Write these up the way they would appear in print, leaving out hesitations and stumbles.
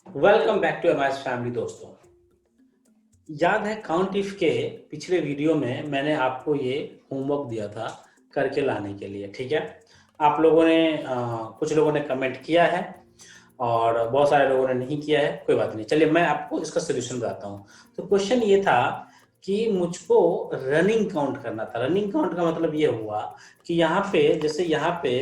Welcome back to MIS family दोस्तों। याद है काउंट इफ के पिछले वीडियो में मैंने आपको ये होमवर्क दिया था करके लाने के लिए, ठीक है। आप लोगों ने कुछ लोगों ने कमेंट किया है और बहुत सारे लोगों ने नहीं किया है, कोई बात नहीं। चलिए मैं आपको इसका सोल्यूशन बताता हूँ। तो क्वेश्चन ये था कि मुझको रनिंग काउंट करना था। रनिंग काउंट का मतलब ये हुआ कि यहाँ पे जैसे यहाँ पे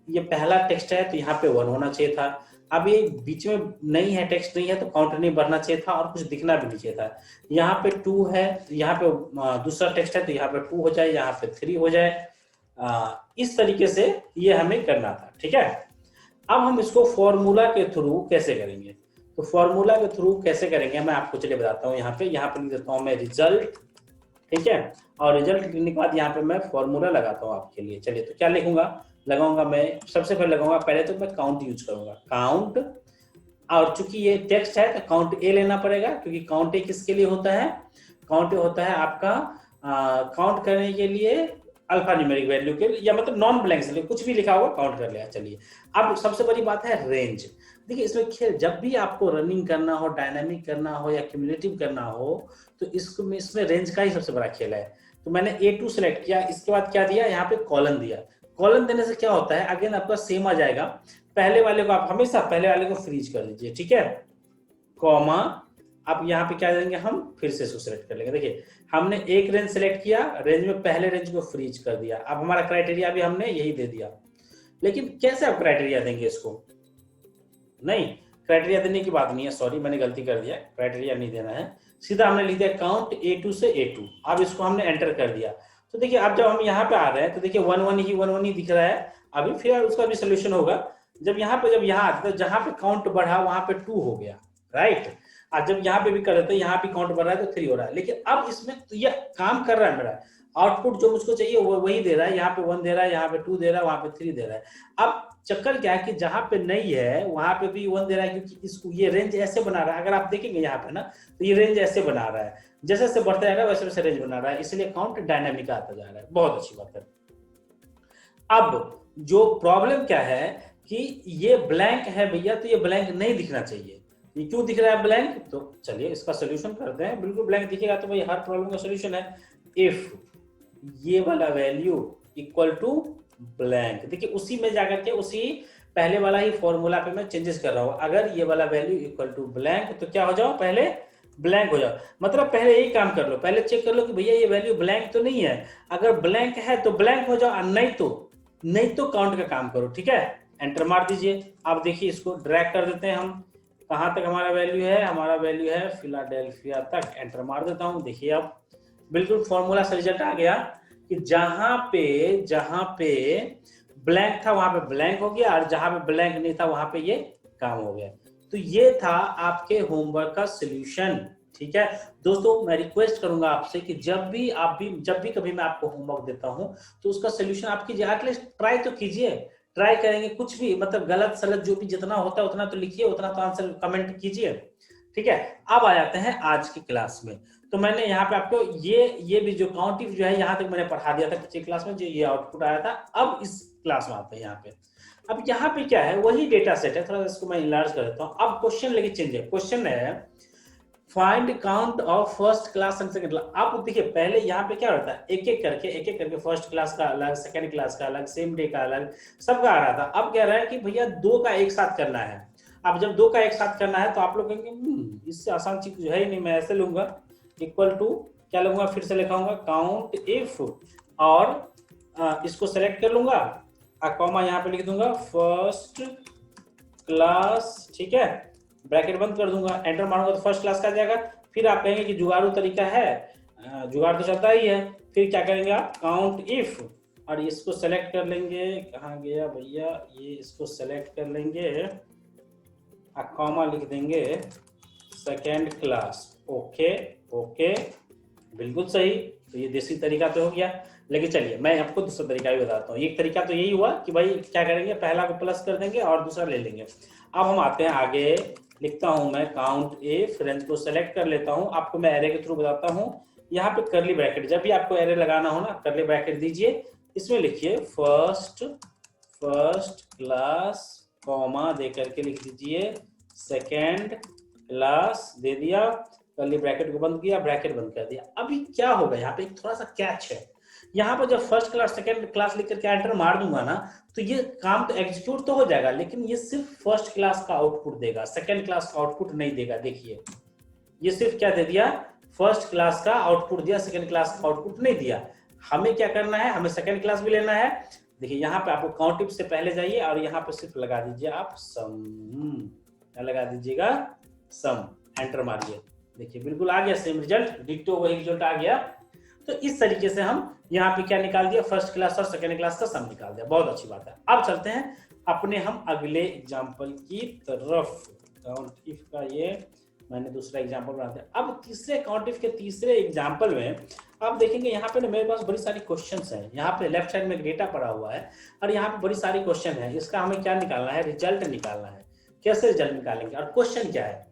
ये पहला टेक्स्ट है तो यहाँ पे 1 होना चाहिए था। अब ये बीच में नहीं है, टेक्स्ट नहीं है तो काउंटर नहीं बढ़ना चाहिए था और कुछ दिखना भी नहीं चाहिए था। यहाँ पे 2 है तो यहाँ पे दूसरा टेक्स्ट है तो यहाँ पे 2 हो जाए, यहाँ पे 3 हो जाए। इस तरीके से ये हमें करना था, ठीक है। अब हम इसको फॉर्मूला के थ्रू कैसे करेंगे, तो फॉर्मूला के थ्रू कैसे करेंगे मैं आपको चलिए बताता हूँ। यहाँ पे लिख देता हूँ मैं रिजल्ट, ठीक है। और रिजल्ट लिखने के बाद यहाँ पे मैं फॉर्मूला लगाता हूँ आपके लिए। चलिए तो क्या लिखूंगा, लगाऊंगा मैं सबसे पहले लगाऊंगा, पहले तो मैं काउंट यूज करूंगा, काउंट। और चूंकि ये टेक्स्ट है तो काउंट ए लेना पड़ेगा, क्योंकि काउंट ए किसके लिए होता है, काउंट ए होता है आपका काउंट करने के लिए अल्फा न्यूमेरिक वैल्यू के लिए, या मतलब नॉन ब्लैंक से कुछ भी लिखा होगा काउंट कर लिया। चलिए अब सबसे बड़ी बात है रेंज। देखिए इसमें खेल, जब भी आपको रनिंग करना हो, डायनामिक करना हो या क्यूमुलेटिव करना हो तो इसमें रेंज का ही सबसे बड़ा खेल है। तो मैंने A2 सेलेक्ट किया, इसके बाद क्या दिया, यहाँ पे कॉलन दिया। कॉलन देने से क्या होता है, अगेन आपका सेम आ जाएगा। पहले वाले को आप हमेशा पहले वाले को फ्रीज कर दीजिए, ठीक है, कॉमा। अब यहाँ पे क्या देंगे, हम फिर से इसको सेलेक्ट कर लेंगे। देखिए हमने एक रेंज सेलेक्ट किया, रेंज में पहले रेंज को फ्रीज कर दिया। अब हमारा क्राइटेरिया भी हमने यही दे दिया। लेकिन कैसे आप क्राइटेरिया देंगे इसको, नहीं क्राइटेरिया देने की बात नहीं है, सॉरी मैंने गलती कर दिया, क्राइटेरिया नहीं देना है। सीधा हमने लिख दिया काउंट A2 से A2। अब इसको हमने एंटर कर दिया। तो देखिए अब जब हम यहाँ पे आ रहे हैं तो देखिए 1 1 ही दिख रहा है अभी, फिर उसका भी सोल्यूशन होगा। जब यहाँ आता है, जहां पे काउंट बढ़ा वहां पे 2 हो गया, राइट। और जब यहाँ पे भी कर रहे थे, यहाँ पे काउंट बढ़ रहा है तो 3 हो रहा है। लेकिन अब इसमें तो ये काम कर रहा है, मेरा आउटपुट जो मुझको चाहिए वो वही दे रहा है। यहाँ पे 1 दे रहा है, यहाँ पे 2 दे रहा है, वहां पे 3 दे रहा है। अब चक्कर क्या है कि जहां पे नहीं है वहां पे भी 1 दे रहा है, क्योंकि इसको ये रेंज ऐसे बना रहा है। अगर आप देखेंगे यहाँ पे ना तो ये रेंज ऐसे बना रहा है, जैसे जैसे बढ़ता जाएगा वैसे वैसे रेंज बना रहा है, इसलिए काउंट डायनामिक आता जा रहा है। बहुत अच्छी बात है। अब जो प्रॉब्लम क्या है कि ये ब्लैंक है भैया, तो ये ब्लैंक नहीं दिखना चाहिए। ये क्यों दिख रहा है ब्लैंक, तो चलिए इसका सोल्यूशन करते हैं। बिल्कुल ब्लैंक दिखेगा तो भाई हर प्रॉब्लम का सोल्यूशन है। इफ ये वाला वैल्यू इक्वल टू ब्लैंक, देखिए उसी में जाकर के उसी पहले वाला ही फॉर्मूला पे मैं चेंजेस कर रहा हूं। अगर ये वाला वैल्यू इक्वल टू ब्लैंक तो क्या हो जाओ, पहले ब्लैंक हो जाओ। मतलब पहले यही काम कर लो, पहले चेक कर लो कि भैया ये वैल्यू ब्लैंक तो नहीं है। अगर ब्लैंक है तो ब्लैंक हो जाओ, और नहीं तो काउंट का काम करो, ठीक है। एंटर मार दीजिए। अब देखिए इसको ड्रैग कर देते हैं हम, कहां तक हमारा वैल्यू है, हमारा वैल्यू है फिलाडेल्फिया तक। एंटर मार देता हूं, देखिए अब बिल्कुल फॉर्मूला से रिजल्ट आ गया कि जहां पे ब्लैंक था वहां पे ब्लैंक हो गया, और जहां पे ब्लैंक नहीं था वहां पे ये काम हो गया। तो ये था आपके होमवर्क का सोल्यूशन, ठीक है। दोस्तों मैं रिक्वेस्ट करूंगा आपसे कि जब भी कभी मैं आपको होमवर्क देता हूं तो उसका सोल्यूशन आप कीजिए, एटलीस्ट ट्राई तो कीजिए। ट्राई करेंगे कुछ भी, मतलब गलत सलत जो भी जितना होता है उतना तो लिखिए, उतना तो आंसर कमेंट कीजिए, ठीक है। अब आ जाते हैं आज की क्लास में। तो मैंने यहाँ पे आपको ये भी जो काउंटिव जो है यहाँ तक मैंने पढ़ा दिया था पिछली क्लास में, जो ये आउटपुट आया था। अब इस क्लास में आते हैं यहाँ पे। अब यहाँ पे क्या है, वही डेटा सेट है, थोड़ा इसको मैं इनलार्ज कर देता हूँ। अब क्वेश्चन लेके चेंज है, क्वेश्चन है find count of first class and second class. आप देखिए पहले यहाँ पे क्या होता है, एक एक करके फर्स्ट क्लास का अलग, सेकंड क्लास का अलग, सेम डे का अलग, सबका आ रहा था। अब कह रहा है कि भैया 2 का एक साथ करना है। अब जब 2 का एक साथ करना है तो आप लोग कहेंगे इससे आसान चीज जो है ही नहीं, मैं ऐसे लूंगा इक्वल टू, क्या लूंगा, फिर से लिखाऊंगा काउंट इफ, और इसको सेलेक्ट कर लूंगा, कॉमा यहाँ पे लिख दूंगा फर्स्ट क्लास, ठीक है, ब्रैकेट बंद कर दूंगा, एंटर मारूंगा तो फर्स्ट क्लास का आ जाएगा। फिर आप कहेंगे कि जुगाड़ू तरीका है, जुगाड़ तो चलता ही है। फिर क्या करेंगे आप, काउंट इफ, और इसको सेलेक्ट कर लेंगे, कहाँ गया भैया, ये इसको सेलेक्ट कर लेंगे, कॉमा लिख देंगे सेकेंड क्लास। ओके ओके, बिल्कुल सही। तो ये देसी तरीका तो हो गया, लेकिन चलिए मैं आपको दूसरा तरीका भी बताता हूँ। एक तरीका तो यही हुआ कि भाई क्या करेंगे, पहला को प्लस कर देंगे और दूसरा ले लेंगे। अब हम आते हैं आगे, लिखता हूं मैं काउंट इफ, रेंज को सेलेक्ट कर लेता हूं, आपको मैं एरे के थ्रू बताता हूं। यहाँ पे करली ब्रैकेट, जब भी आपको एरे लगाना हो ना करली ब्रैकेट दीजिए, इसमें लिखिए फर्स्ट क्लास, कॉमा दे करके लिख दीजिए सेकेंड क्लास दे दिया, कर्ली ब्रैकेट को बंद किया, ब्रैकेट बंद कर दिया। अभी क्या होगा यहाँ पे, एक थोड़ा सा कैच है। यहाँ पर जब फर्स्ट क्लास सेकेंड क्लास लिख करके एंटर मार दूंगा ना, तो ये काम तो एग्जीक्यूट तो हो जाएगा, लेकिन ये सिर्फ फर्स्ट क्लास का आउटपुट देगा, सेकेंड क्लास का आउटपुट नहीं देगा। देखिए ये सिर्फ क्या दे दिया, फर्स्ट क्लास का आउटपुट दिया, सेकेंड क्लास का आउटपुट नहीं दिया। हमें क्या करना है, हमें सेकेंड क्लास भी लेना है। देखिए यहाँ पे आपको काउंट इफ से पहले जाइए और यहाँ पे सिर्फ लगा दीजिए आप सम, क्या लगा दीजिएगा, सम, एंटर मारिए। देखिए बिल्कुल आ गया सेम रिजल्ट, डिट्टो वही रिजल्ट आ गया। तो इस तरीके से हम यहाँ पे क्या निकाल दिया, फर्स्ट क्लास और सेकेंड क्लास का सम निकाल दिया। बहुत अच्छी बात है। अब चलते हैं अपने हम अगले एग्जाम्पल की तरफ। काउंट इफ का ये मैंने दूसरा एग्जाम्पल बना दिया। अब तीसरे काउंट इफ के तीसरे एग्जाम्पल में आप देखेंगे यहाँ पे ना मेरे पास बड़ी सारी क्वेश्चंस हैं। यहाँ पे लेफ्ट साइड में डेटा पड़ा हुआ है और यहाँ पे बड़ी सारी क्वेश्चन है। इसका हमें क्या निकालना है, रिजल्ट निकालना है। कैसे रिजल्ट निकालेंगे और क्वेश्चन क्या है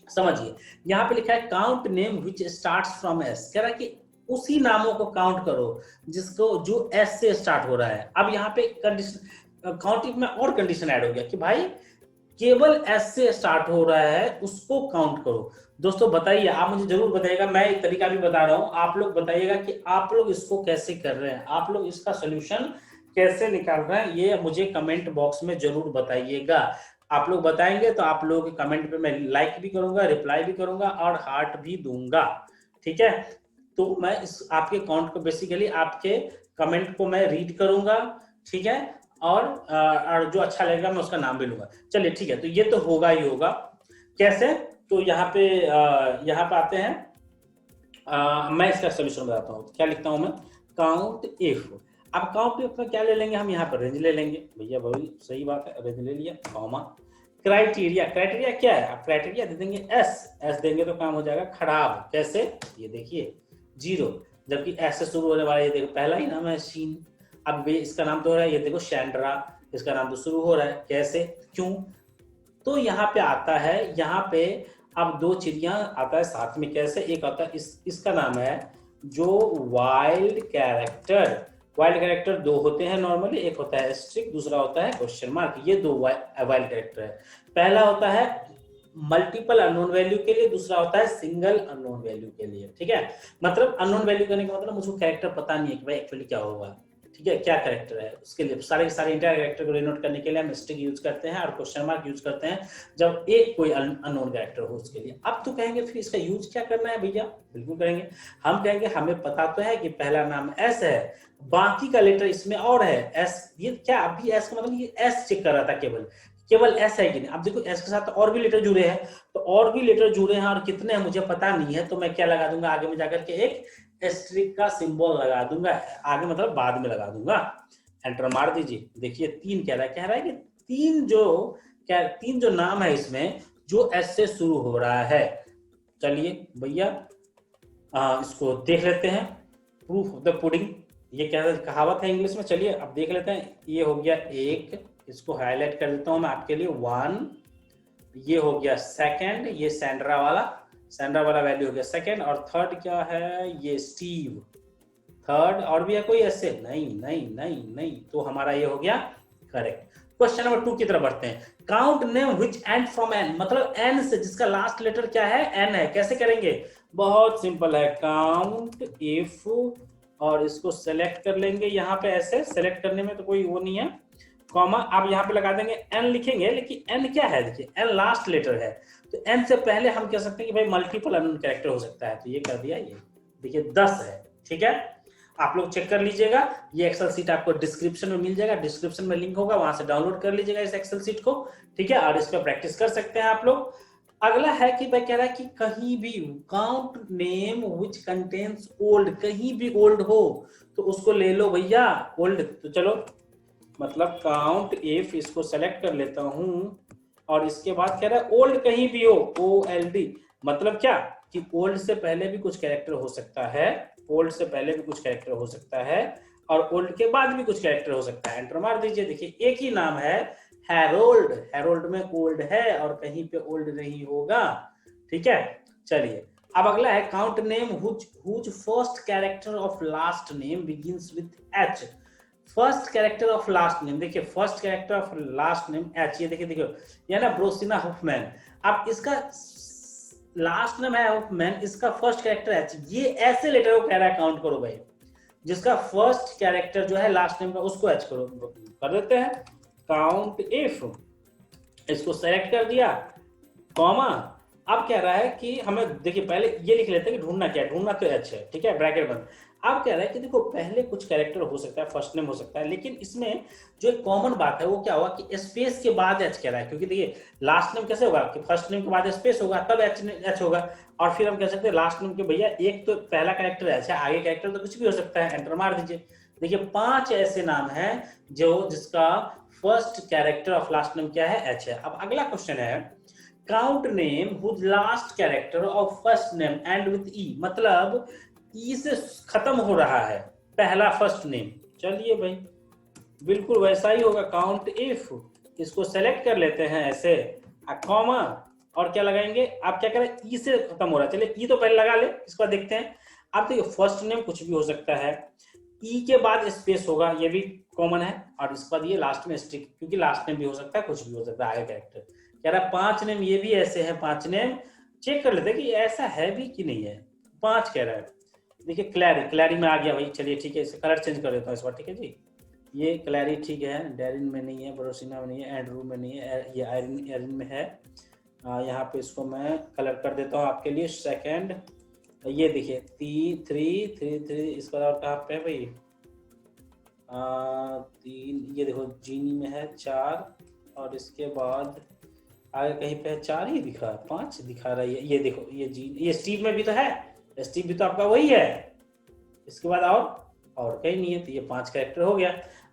समझिए। यहाँ पे लिखा है count name which starts from S. कह रहा है कि उसी नामों को काउंट करो जिसको जो एस से स्टार्ट हो रहा है। अब यहाँ पे कंडीशन, काउंट इफ में और कंडीशन ऐड हो गया कि भाई केवल एस से स्टार्ट हो रहा है उसको काउंट करो। दोस्तों बताइए, आप मुझे जरूर बताइएगा, मैं एक तरीका भी बता रहा हूं, आप लोग बताइएगा कि आप लोग इसको कैसे कर रहे हैं, आप लोग इसका सोल्यूशन कैसे निकाल रहे हैं, ये मुझे कमेंट बॉक्स में जरूर बताइएगा। आप लोग बताएंगे तो आप लोगों के कमेंट पे मैं लाइक भी करूंगा, रिप्लाई भी करूंगा और हार्ट भी दूंगा। ठीक है, तो मैं इस आपके अकाउंट को बेसिकली आपके कमेंट को मैं रीड करूंगा। ठीक है, और जो अच्छा लगेगा मैं उसका नाम भी लूंगा। चलिए ठीक है, तो ये तो होगा ही होगा। कैसे, तो यहाँ पे आते हैं। मैं इसका सोल्यूशन बताता हूँ। क्या लिखता हूँ मैं, काउंट इफ। अब काउंट इफ में क्या ले लेंगे हम, यहाँ पर रेंज ले लेंगे। भैया भाई सही बात है, रेंज ले लिया, कॉमा। क्राइटेरिया, क्राइटेरिया क्या है, आप क्राइटेरिया दे देंगे एस, एस देंगे तो काम हो जाएगा खराब। कैसे, ये देखिए 0, जबकि एस से शुरू होने वाला, ये देखो पहला ही नाम है शीन। अब इसका नाम तो हो रहा है, ये देखो शैंड्रा, इसका नाम तो शुरू हो रहा है। कैसे, क्यों, तो यहाँ पे आता है, यहाँ पे अब 2 चिड़िया आता है साथ में। कैसे, एक आता है इसका नाम है जो वाइल्ड कैरेक्टर। वाइल्ड कैरेक्टर 2 होते हैं नॉर्मली, एक होता है स्ट्रिक, दूसरा होता है क्वेश्चन मार्क। ये 2 वाइल्ड कैरेक्टर है। पहला होता है मल्टीपल अननोन वैल्यू के लिए, दूसरा होता है सिंगल अननोन वैल्यू के लिए। ठीक है, मतलब अननोन वैल्यू करने का मतलब मुझे कैरेक्टर पता नहीं है कि भाई एक्चुअली क्या होगा। ठीक है, क्या कैरेक्टर है, उसके लिए सारे के सारे इंटायर कैरेक्टर को डिनोट करने के लिए हम स्ट्रिंग यूज करते हैं और क्वेश्चन मार्क यूज करते हैं जब एक कोई अननोन कैरेक्टर हो उसके लिए। अब तो कहेंगे फिर इसका यूज क्या करना है भैया, बिल्कुल करेंगे। हम कहेंगे हमें पता तो है कि पहला नाम एस है, बाकी का लेटर इसमें और है एस। ये क्या, अभी एस का मतलब ये एस चेक कर रहा था, केवल एस है कि नहीं। अब देखो एस के साथ और भी लेटर जुड़े हैं, तो और भी लेटर जुड़े हैं और कितने हैं मुझे पता नहीं है, तो मैं क्या लगा दूंगा आगे में जाकर के, एक एस्ट्रिक का सिंबल लगा दूंगा आगे, मतलब बाद में लगा दूंगा। एंटर मार दीजिए। देखिए 3 कह रहा है कि 3 जो नाम है इसमें जो एस से शुरू हो रहा है। चलिए भैया इसको देख लेते हैं, प्रूफ ऑफ द पुडिंग, ये क्या कहावत है इंग्लिश में। चलिए अब देख लेते हैं। ये हो गया 1, इसको हाईलाइट कर देता हूं मैं आपके लिए, 1। ये हो गया सेकंड, ये सैंड्रा वाला वैल्यू हो गया सेकंड। और थर्ड क्या है, ये स्टीव, थर्ड। और भी है कोई ऐसे, नहीं, तो हमारा ये हो गया करेक्ट। क्वेश्चन नंबर 2 की तरफ बढ़ते हैं। Count name which end from N, मतलब एन से जिसका लास्ट लेटर क्या है, एन है। कैसे करेंगे, बहुत सिंपल है। काउंट इफ और इसको सेलेक्ट कर लेंगे। यहाँ पे ऐसे सेलेक्ट करने में तो कोई वो नहीं है, कॉमा आप यहाँ पे लगा देंगे, एन लिखेंगे। लेकिन एन क्या है, देखिए एन लास्ट लेटर है, तो एन से पहले हम कह सकते हैं कि भाई मल्टीपल अननोन कैरेक्टर हो सकता है, तो ये कर दिया। ये देखिए 10 है। ठीक है, आप लोग चेक कर लीजिएगा। ये एक्सेल सीट आपको डिस्क्रिप्शन में मिल जाएगा, डिस्क्रिप्शन में लिंक होगा, वहां से डाउनलोड कर लीजिएगा इस एक्सेल सीट को। ठीक है, और इस पर प्रैक्टिस कर सकते हैं आप लोग। अगला है कि भाई कह रहा है कि कहीं भी count name which contains old, कहीं भी ओल्ड हो तो उसको ले लो भैया ओल्ड। तो चलो मतलब काउंट इफ, इसको सेलेक्ट कर लेता हूं और इसके बाद कह रहा है ओल्ड कहीं भी हो, OLD, मतलब क्या कि ओल्ड से पहले भी कुछ कैरेक्टर हो सकता है, ओल्ड से पहले भी कुछ कैरेक्टर हो सकता है और ओल्ड के बाद भी कुछ कैरेक्टर हो सकता है। एंटर मार दीजिए। देखिए एक ही नाम है हैरोल्ड, हैरोल्ड में ओल्ड है और कहीं पे ओल्ड नहीं होगा। ठीक है, चलिए अब अगला है count name which first character of last name begins with H। First character of last name, देखिए first character of last name H, ये देखिए देखिए ये ना ब्रोसिना हुफमैन। अब इसका लास्ट नेम है हुफमैन, इसका फर्स्ट कैरेक्टर एच, ये ऐसे लेटर को कह रहा है काउंट करो भाई, जिसका फर्स्ट कैरेक्टर जो है लास्ट नेम का उसको एच करो, कर देते हैं काउंट इफ, इसको सेलेक्ट कर दिया कॉमा। अब कह रहा है कि हमें देखिए पहले ये लिख लेते हैं कि ढूंढना क्या है, ढूंढना तो एच है, ठीक है, ब्रैकेट बंद। अब कह रहा है कि देखो पहले कुछ कैरेक्टर हो सकता है, फर्स्ट नेम हो सकता है, लेकिन इसमें जो एक कॉमन बात है वो क्या होगा कि स्पेस के बाद एच कह रहा है, क्योंकि देखिए लास्ट नेम कैसे होगा कि फर्स्ट नेम के बाद स्पेस होगा तब एच होगा, और फिर हम कह सकते हैं लास्ट नेम के भैया एक तो पहला कैरेक्टर एच है, आगे कैरेक्टर तो कुछ भी हो सकता है, एंटर मार दीजिए। देखिए 5 ऐसे नाम हैं जो जिसका first character of last name क्या है, एच है। अब अगला क्वेश्चन है count name whose last character of first name end with E, मतलब ई से खत्म हो रहा है पहला फर्स्ट नेम। चलिए भाई बिल्कुल वैसा ही होगा, काउंट इफ, इसको सेलेक्ट कर लेते हैं ऐसे कॉमा, और क्या लगाएंगे, आप क्या करें ई से खत्म हो रहा है, चलिए ई तो पहले लगा ले, इसके बाद देखते हैं। आप देखिए फर्स्ट नेम कुछ भी हो सकता है, ई के बाद स्पेस होगा, ये भी कॉमन है, और इसके बाद ये लास्ट में स्ट्रिक, क्योंकि लास्ट नेम भी हो सकता है, कुछ भी हो सकता है आगे कैरेक्टर। कह रहा है 5 नेम ये भी ऐसे हैं, 5 नेम चेक कर लेते हैं कि ऐसा है भी कि नहीं है, 5 कह रहा है। देखिए क्लैरी, क्लैरी में आ गया भाई, चलिए ठीक है, इसे कलर चेंज कर देता हूँ इस बार, ठीक है जी, ये क्लैरी ठीक है, डेरिन में नहीं है, ब्रोसिना में नहीं है, एंड्रू में नहीं है, ये आयरन में है। यहाँ पे इसको मैं कलर कर देता हूँ आपके लिए, सेकंड, ये देखिए 3 इसका और कहाँ पे है भाई, 3, ये देखो जीनी में है 4, और इसके बाद आगे कहीं पे 4 ही दिखा, 5 दिखा रहा है, ये देखो ये जीनी, ये स्टीव में भी तो है, स्टीव भी तो आपका वही है, इसके बाद और कहीं नहीं है, तो ये 5 कैरेक्टर हो गया।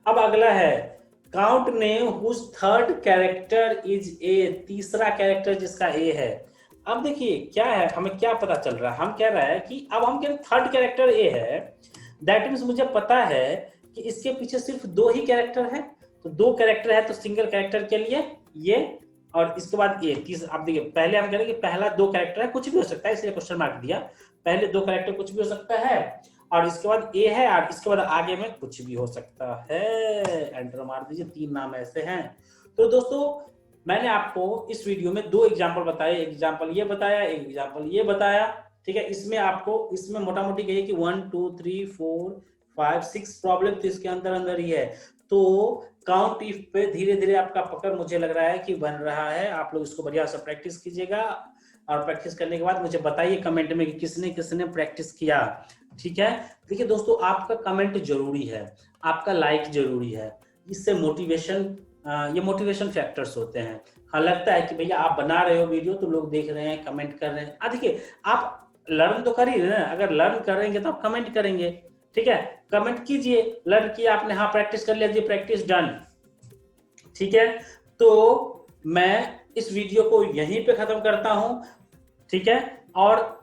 अब अगला है count name whose third character is A, तीसरा कैरेक्टर जिसका ए है। अब देखिए क्या है, हमें क्या पता चल रहा है, हम कह रहा है कि अब हम कह रहे थर्ड कैरेक्टर ए है, दैट मीन्स मुझे पता है कि इसके पीछे सिर्फ 2 ही कैरेक्टर है, तो 2 कैरेक्टर है तो सिंगल कैरेक्टर के लिए ये, और इसके बाद ए तीसरा। आप देखिए पहले हम कह रहे हैं कि पहला 2 कैरेक्टर है, कुछ भी हो सकता है, इसलिए क्वेश्चन मार्क दिया, पहले 2 कैरेक्टर कुछ भी हो सकता है, और इसके बाद ए है, और इसके बाद आगे में कुछ भी हो सकता है, एंटर मार दीजिए। 3 नाम ऐसे हैं। तो दोस्तों मैंने आपको इस वीडियो में 2 एग्जाम्पल बताए, एक एग्जाम्पल ये बताया, एक एग्जाम्पल ये बताया, ठीक है। इसमें आपको इसमें मोटा मोटी कहिए कि 1 2 3 4 5 6 प्रॉब्लम तो इसके अंदर ही है। तो काउंट इफ पे धीरे धीरे आपका पकड़ मुझे लग रहा है कि बन रहा है, आप लोग इसको बढ़िया से प्रैक्टिस कीजिएगा, और प्रैक्टिस करने के बाद मुझे बताइए कमेंट में कि किसने किसने प्रैक्टिस किया, ठीक है। देखिए दोस्तों आपका कमेंट जरूरी है, आपका लाइक जरूरी है, इससे मोटिवेशन, ये मोटिवेशन फैक्टर्स होते हैं। हाँ लगता है कि भैया आप बना रहे हो वीडियो तो लोग देख रहे हैं, कमेंट कर रहे हैं, देखिए आप लर्न तो कर ही रहे हैं, अगर लर्न करेंगे तो आप कमेंट करेंगे, ठीक है, कमेंट कीजिए, लर्न किया आपने, हाँ प्रैक्टिस कर लिया, प्रैक्टिस डन, ठीक है। तो मैं इस वीडियो को यहीं पे खत्म करता हूं, ठीक है, और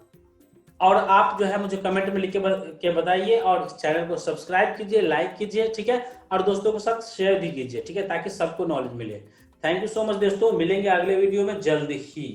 आप जो है मुझे कमेंट में लिख के बताइए, और चैनल को सब्सक्राइब कीजिए, लाइक कीजिए, ठीक है, और दोस्तों के साथ शेयर भी कीजिए, ठीक है, ताकि सबको नॉलेज मिले। थैंक यू सो मच दोस्तों, मिलेंगे अगले वीडियो में जल्द ही।